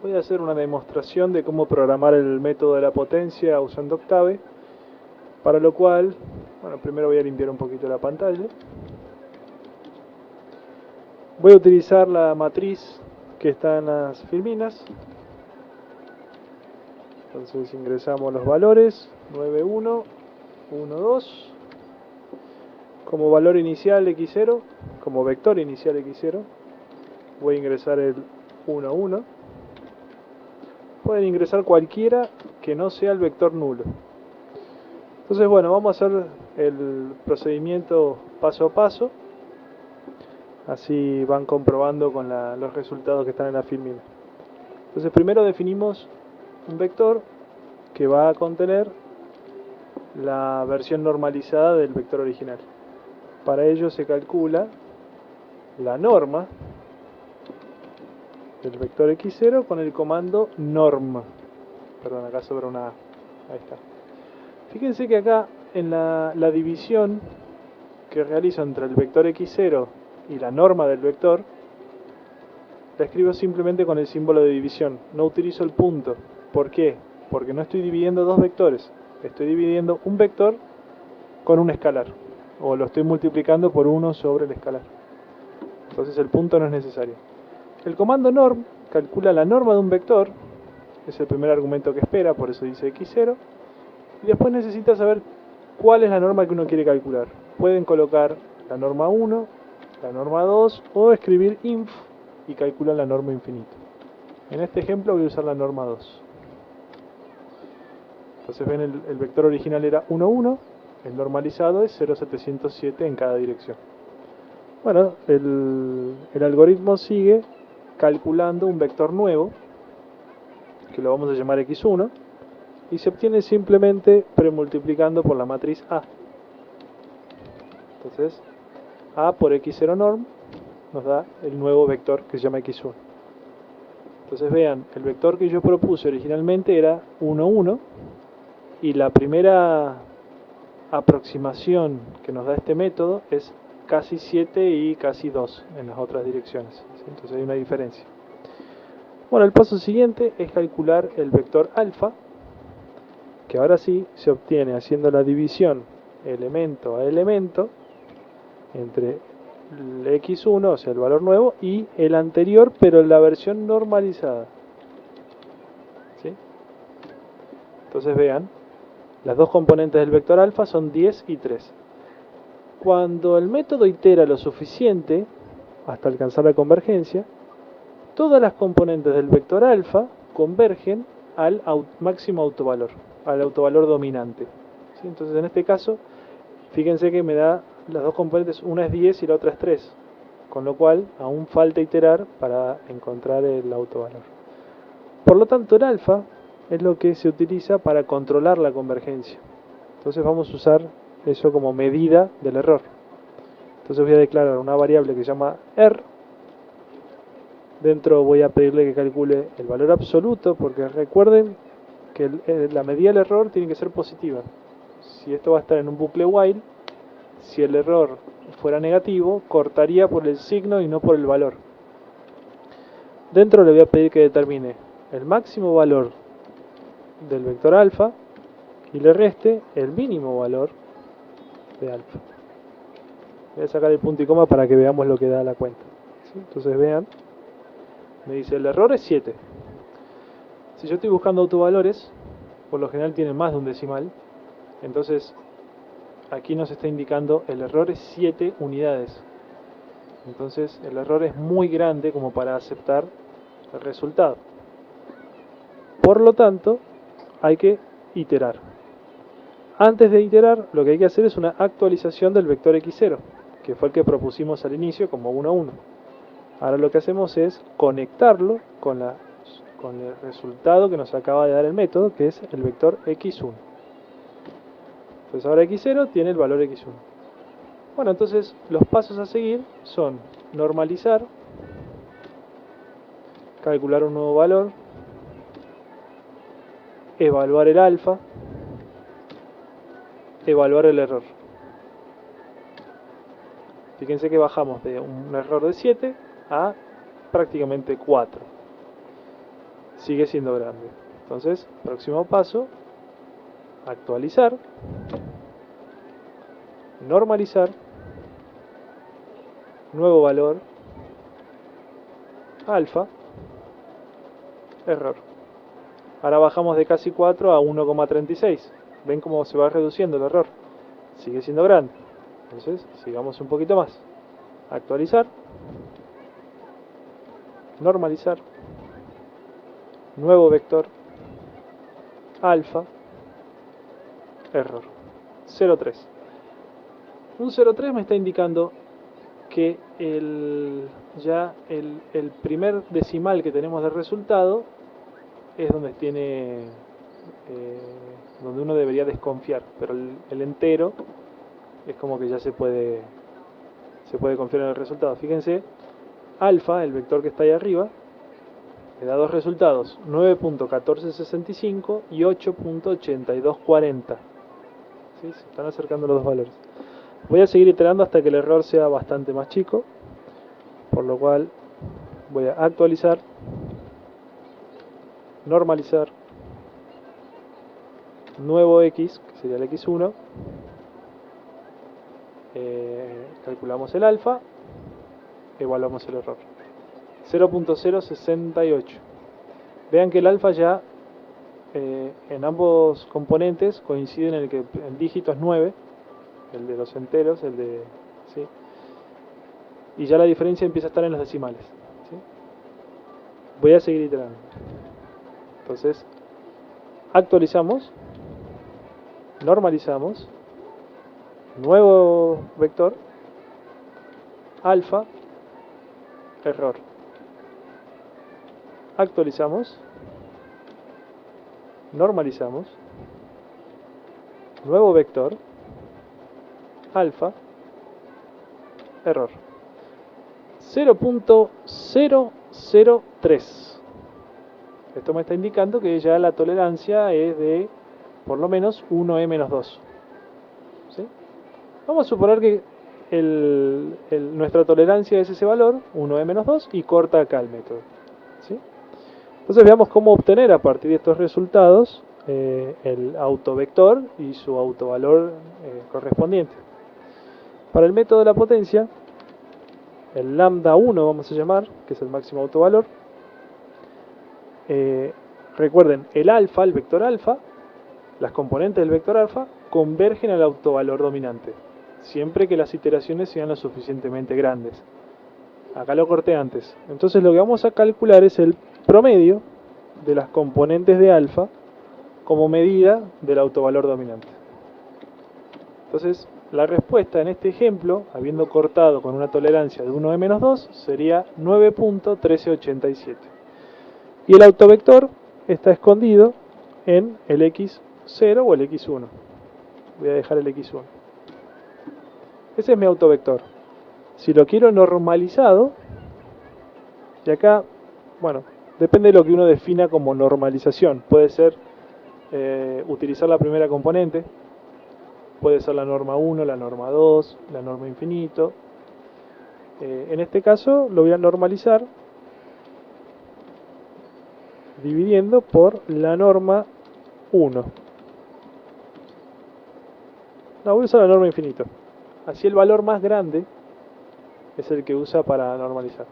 voy a hacer una demostración de cómo programar el método de la potencia usando Octave, para lo cual, bueno, primero voy a limpiar un poquito la pantalla. Voy a utilizar la matriz que está en las filminas. Entonces ingresamos los valores 91, 12. Como valor inicial x0, como vector inicial x0, voy a ingresar el 1. Pueden ingresar cualquiera que no sea el vector nulo. Entonces, bueno, vamos a hacer el procedimiento paso a paso. Así van comprobando con los resultados que están en la filmina. Entonces, primero definimos un vector que va a contener la versión normalizada del vector original. Para ello se calcula la norma del vector x0 con el comando norm. Perdón, acá sobra una A. Ahí está. Fíjense que acá en la división que realizo entre el vector x0 y la norma del vector, la escribo simplemente con el símbolo de división. No utilizo el punto. ¿Por qué? Porque no estoy dividiendo dos vectores. Estoy dividiendo un vector con un escalar. O lo estoy multiplicando por 1 sobre el escalar. Entonces el punto no es necesario. El comando norm calcula la norma de un vector. Es el primer argumento que espera, por eso dice x0. Y después necesita saber cuál es la norma que uno quiere calcular. Pueden colocar la norma 1, la norma 2 o escribir inf y calculan la norma infinito. En este ejemplo voy a usar la norma 2. Entonces ven, el vector original era 1, el normalizado es 0,707 en cada dirección. Bueno, el algoritmo sigue calculando un vector nuevo, que lo vamos a llamar x1, y se obtiene simplemente premultiplicando por la matriz A. Entonces, A por x0 norm nos da el nuevo vector que se llama x1. Entonces vean, el vector que yo propuse originalmente era 1, y la primera aproximación que nos da este método es casi 7 y casi 2 en las otras direcciones. Entonces hay una diferencia. Bueno, el paso siguiente es calcular el vector alfa, que ahora sí se obtiene haciendo la división elemento a elemento entre el x1, o sea el valor nuevo, y el anterior, pero en la versión normalizada. ¿Sí? Entonces vean, las dos componentes del vector alfa son 10 y 3. Cuando el método itera lo suficiente hasta alcanzar la convergencia, todas las componentes del vector alfa convergen al máximo autovalor, al autovalor dominante. ¿Sí? Entonces en este caso, fíjense que me da las dos componentes, una es 10 y la otra es 3, con lo cual aún falta iterar para encontrar el autovalor. Por lo tanto, el alfa es lo que se utiliza para controlar la convergencia. Entonces vamos a usar eso como medida del error. Entonces voy a declarar una variable que se llama R. Dentro voy a pedirle que calcule el valor absoluto, porque recuerden que la medida del error tiene que ser positiva. Si esto va a estar en un bucle while, si el error fuera negativo, cortaría por el signo y no por el valor. Dentro le voy a pedir que determine el máximo valor del vector alfa y le reste el mínimo valor de alfa. Voy a sacar el punto y coma para que veamos lo que da la cuenta. ¿Sí? Entonces vean, me dice el error es 7. Si yo estoy buscando autovalores, por lo general tienen más de un decimal, entonces aquí nos está indicando el error es 7 unidades. Entonces el error es muy grande como para aceptar el resultado. Por lo tanto, hay que iterar. Antes de iterar, lo que hay que hacer es una actualización del vector x0, que fue el que propusimos al inicio como 1. Ahora lo que hacemos es conectarlo con el resultado que nos acaba de dar el método, que es el vector x1. Entonces ahora x0 tiene el valor x1. Bueno, entonces los pasos a seguir son normalizar, calcular un nuevo valor, evaluar el alfa, evaluar el error. Fíjense que bajamos de un error de 7 a prácticamente 4. sigue siendo grande. Entonces, próximo paso, actualizar, normalizar, nuevo valor, alfa, error. Ahora bajamos de casi 4 a 1,36. ¿Ven cómo se va reduciendo el error? Sigue siendo grande. Entonces, sigamos un poquito más. Actualizar, normalizar, nuevo vector, alfa, error. 0,3. Un 0,3 me está indicando que ya el primer decimal que tenemos de resultado es donde tiene donde uno debería desconfiar, pero el entero es como que ya se puede confiar en el resultado. Fíjense, alfa, el vector que está ahí arriba, me da dos resultados, 9.1465 y 8.8240. ¿Sí? Se están acercando los dos valores. Voy a seguir iterando hasta que el error sea bastante más chico, por lo cual voy a actualizar, normalizar, nuevo x, que sería el x1, calculamos el alfa, evaluamos el error. 0.068. Vean que el alfa ya en ambos componentes coinciden en el que el dígito es 9, el de los enteros, ¿sí? Y ya la diferencia empieza a estar en los decimales, ¿sí? Voy a seguir iterando. Entonces, actualizamos, normalizamos, nuevo vector, alfa, error. Actualizamos, normalizamos, nuevo vector, alfa, error. 0.003. Esto me está indicando que ya la tolerancia es de por lo menos 1e-2. ¿Sí? Vamos a suponer que nuestra tolerancia es ese valor, 1e-2, y corta acá el método. ¿Sí? Entonces veamos cómo obtener a partir de estos resultados el autovector y su autovalor correspondiente. Para el método de la potencia, el lambda 1 vamos a llamar, que es el máximo autovalor. Recuerden, el alfa, el vector alfa, las componentes del vector alfa convergen al autovalor dominante, siempre que las iteraciones sean lo suficientemente grandes. Acá lo corté antes. Entonces lo que vamos a calcular es el promedio de las componentes de alfa como medida del autovalor dominante. Entonces, la respuesta en este ejemplo, habiendo cortado con una tolerancia de 1e-2, sería 9.1387. Y el autovector está escondido en el x0 o el x1. Voy a dejar el x1. Ese es mi autovector. Si lo quiero normalizado, y acá, bueno, depende de lo que uno defina como normalización. Puede ser utilizar la primera componente, puede ser la norma 1, la norma 2, la norma infinito. En este caso lo voy a normalizar dividiendo por la norma 1. No, voy a usar la norma infinito. Así el valor más grande es el que usa para normalizar.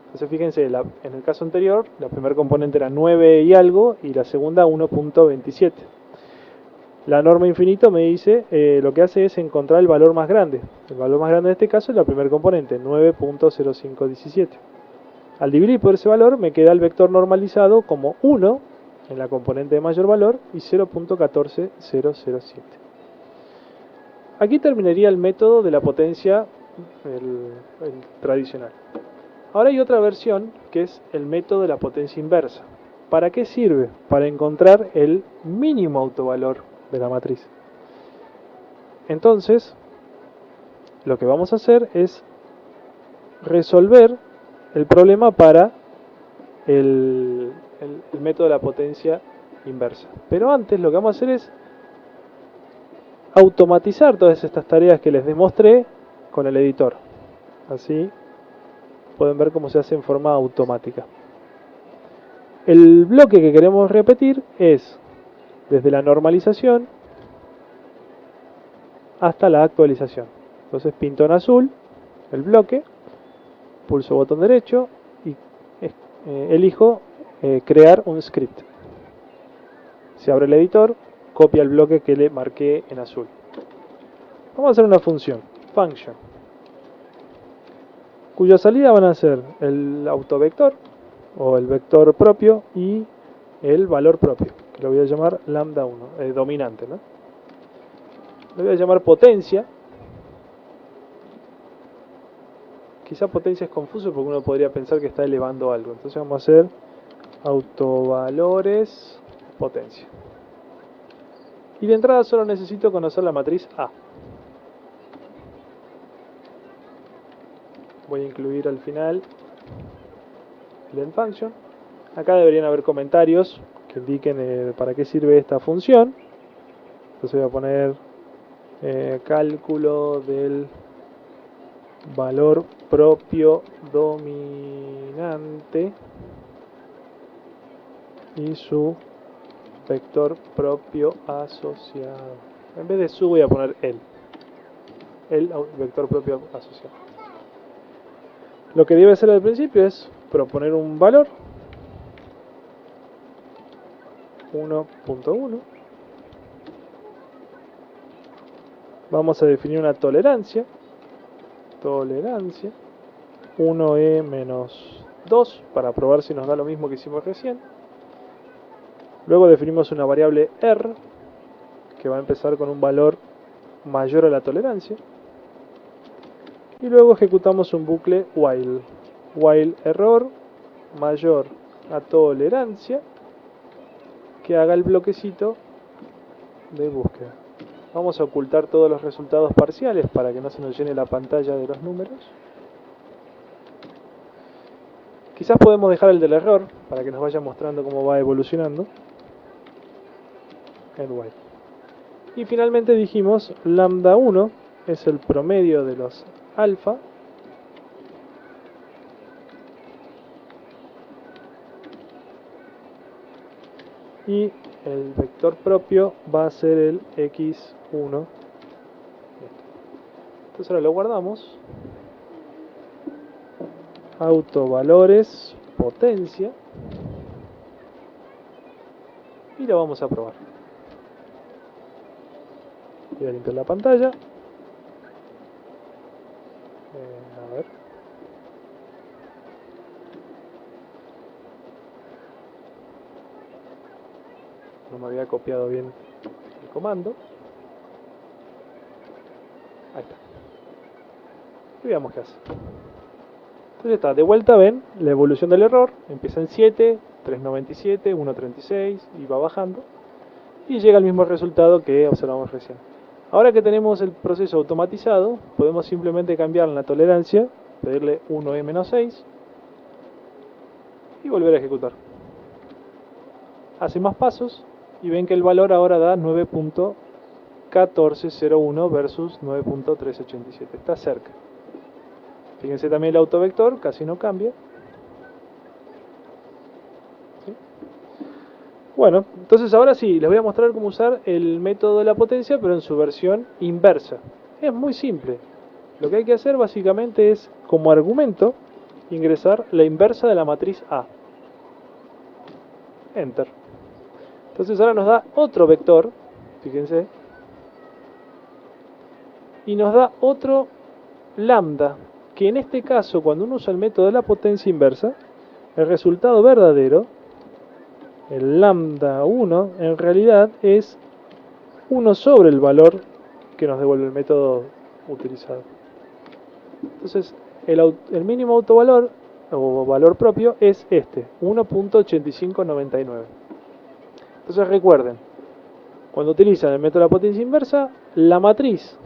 Entonces fíjense, en el caso anterior, la primera componente era 9 y algo y la segunda 1.27. La norma infinito me dice, lo que hace es encontrar el valor más grande. El valor más grande en este caso es la primera componente, 9.0517. Al dividir por ese valor me queda el vector normalizado como 1 en la componente de mayor valor y 0.14007. Aquí terminaría el método de la potencia el tradicional. Ahora hay otra versión que es el método de la potencia inversa. ¿Para qué sirve? Para encontrar el mínimo autovalor de la matriz. Entonces, lo que vamos a hacer es resolver el problema para el método de la potencia inversa. Pero antes lo que vamos a hacer es automatizar todas estas tareas que les demostré con el editor. Así pueden ver cómo se hace en forma automática. El bloque que queremos repetir es desde la normalización hasta la actualización. Entonces pinto en azul el bloque, pulso botón derecho y elijo crear un script. Se abre el editor, copia el bloque que le marqué en azul. Vamos a hacer una función, function, cuya salida van a ser el autovector o el vector propio y el valor propio, que lo voy a llamar lambda1, dominante, ¿no? Lo voy a llamar potencia. Quizá potencia es confuso porque uno podría pensar que está elevando algo. Entonces vamos a hacer autovalores potencia. Y de entrada solo necesito conocer la matriz A. Voy a incluir al final el end function. Acá deberían haber comentarios que indiquen para qué sirve esta función. Entonces voy a poner cálculo del valor propio dominante y su vector propio asociado. En vez de su voy a poner el vector propio asociado. Lo que debe hacer al principio es proponer un valor 1.1. Vamos a definir una tolerancia 1e menos 2 para probar si nos da lo mismo que hicimos recién. Luego definimos una variable r que va a empezar con un valor mayor a la tolerancia. Y luego ejecutamos un bucle while error mayor a tolerancia que haga el bloquecito de búsqueda. Vamos a ocultar todos los resultados parciales para que no se nos llene la pantalla de los números. Quizás podemos dejar el del error para que nos vaya mostrando cómo va evolucionando. En while. Y finalmente dijimos lambda 1 es el promedio de los alfa y el vector propio va a ser el x1. Entonces ahora lo guardamos. Autovalores potencia y lo vamos a probar. Voy a limpiar la pantalla. A ver. No me había copiado bien el comando. Ahí está. Y veamos qué hace. Entonces está, de vuelta ven la evolución del error. Empieza en 7, 397, 136 y va bajando. Y llega al mismo resultado que observamos recién. Ahora que tenemos el proceso automatizado, podemos simplemente cambiar la tolerancia, pedirle 1e-6 y volver a ejecutar. Hace más pasos y ven que el valor ahora da 9.1401 versus 9.387. Está cerca. Fíjense también el autovector, casi no cambia. ¿Sí? Bueno, entonces ahora sí, les voy a mostrar cómo usar el método de la potencia, pero en su versión inversa. Es muy simple. Lo que hay que hacer básicamente es, como argumento, ingresar la inversa de la matriz A. Enter. Entonces ahora nos da otro vector, fíjense, y nos da otro lambda, que en este caso, cuando uno usa el método de la potencia inversa, el resultado verdadero, el lambda 1, en realidad es 1 sobre el valor que nos devuelve el método utilizado. Entonces, el mínimo autovalor, o valor propio, es este, 1.8599. Entonces recuerden, cuando utilizan el método de la potencia inversa, la matriz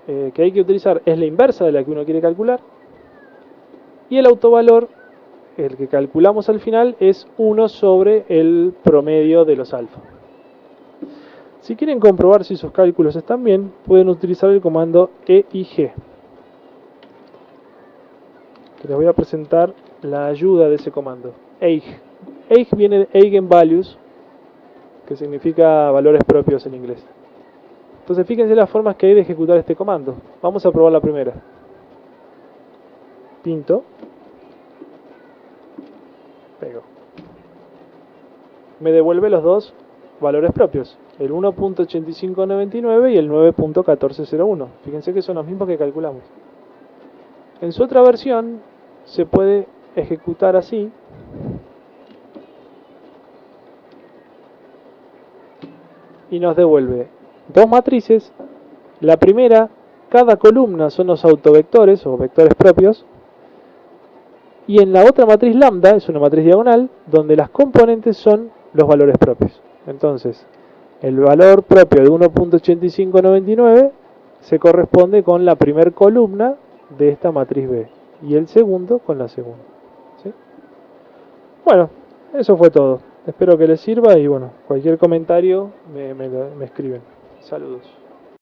que hay que utilizar es la inversa de la que uno quiere calcular, y el autovalor, el que calculamos al final, es 1 sobre el promedio de los alfa. Si quieren comprobar si sus cálculos están bien, pueden utilizar el comando EIG, que les voy a presentar la ayuda de ese comando. Eig. Eig viene de Eigenvalues, que significa valores propios en inglés. Entonces fíjense las formas que hay de ejecutar este comando. Vamos a probar la primera. Pinto. Pego. Me devuelve los dos valores propios, el 1.8599 y el 9.1401. Fíjense que son los mismos que calculamos. En su otra versión se puede ejecutar así. Y nos devuelve dos matrices. La primera, cada columna son los autovectores o vectores propios. Y en la otra matriz lambda, es una matriz diagonal, donde las componentes son los valores propios. Entonces, el valor propio de 1.8599 se corresponde con la primera columna de esta matriz B. Y el segundo con la segunda. ¿Sí? Bueno, eso fue todo. Espero que les sirva y bueno, cualquier comentario me escriben. Saludos.